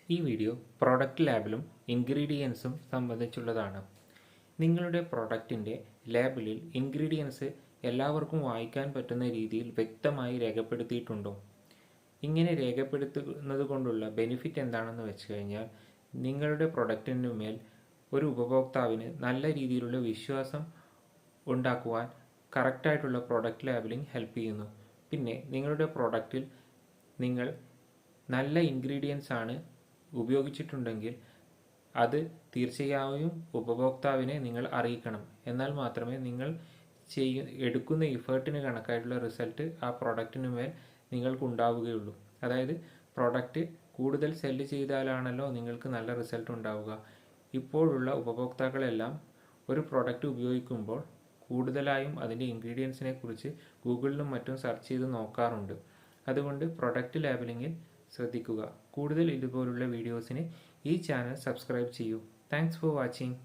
ഈ video product ലേബലും ഇൻഗ്രീഡിയൻസും സംബന്ധിച്ചുള്ളതാണ്. നിങ്ങളുടെ പ്രൊഡക്റ്റിൻ്റെ ലേബലിൽ ഇൻഗ്രീഡിയൻസ് എല്ലാവർക്കും വായിക്കാൻ പറ്റുന്ന രീതിയിൽ വ്യക്തമായി രേഖപ്പെടുത്തിയിട്ടുണ്ടോ? ഇങ്ങനെ രേഖപ്പെടുത്തുന്നത് കൊണ്ടുള്ള ബെനിഫിറ്റ് എന്താണെന്ന് വെച്ച് കഴിഞ്ഞാൽ, നിങ്ങളുടെ പ്രൊഡക്റ്റിനുമേൽ ഒരു ഉപഭോക്താവിന് നല്ല രീതിയിലുള്ള വിശ്വാസം ഉണ്ടാക്കുവാൻ കറക്റ്റായിട്ടുള്ള പ്രൊഡക്റ്റ് ലേബലിംഗ് ഹെൽപ്പ് ചെയ്യുന്നു. പിന്നെ നിങ്ങളുടെ പ്രൊഡക്റ്റിൽ നിങ്ങൾ നല്ല ഇൻഗ്രീഡിയൻസ് ആണ് ഉപയോഗിച്ചിട്ടുണ്ടെങ്കിൽ അത് തീർച്ചയായും ഉപഭോക്താവിനെ നിങ്ങൾ അറിയിക്കണം. എന്നാൽ മാത്രമേ നിങ്ങൾ എടുക്കുന്ന ഇഫേർട്ടിന് കണക്കായിട്ടുള്ള റിസൾട്ട് ആ പ്രൊഡക്റ്റിനുമേൽ നിങ്ങൾക്കുണ്ടാവുകയുള്ളൂ. അതായത് പ്രൊഡക്റ്റ് കൂടുതൽ സെല്ല് ചെയ്താലാണല്ലോ നിങ്ങൾക്ക് നല്ല റിസൾട്ട് ഉണ്ടാവുക. ഇപ്പോഴുള്ള ഉപഭോക്താക്കളെല്ലാം ഒരു പ്രൊഡക്റ്റ് ഉപയോഗിക്കുമ്പോൾ കൂടുതലായും അതിൻ്റെ ഇൻഗ്രീഡിയൻസിനെ കുറിച്ച് ഗൂഗിളിലും മറ്റും സെർച്ച് ചെയ്ത് നോക്കാറുണ്ട്. അതുകൊണ്ട് പ്രൊഡക്റ്റ് ലേബലിങ്ങിൽ ശ്രദ്ധിക്കുക. കൂടുതൽ ഇതുപോലുള്ള വീഡിയോസിന് ഈ ചാനൽ സബ്സ്ക്രൈബ് ചെയ്യൂ. Thanks for watching.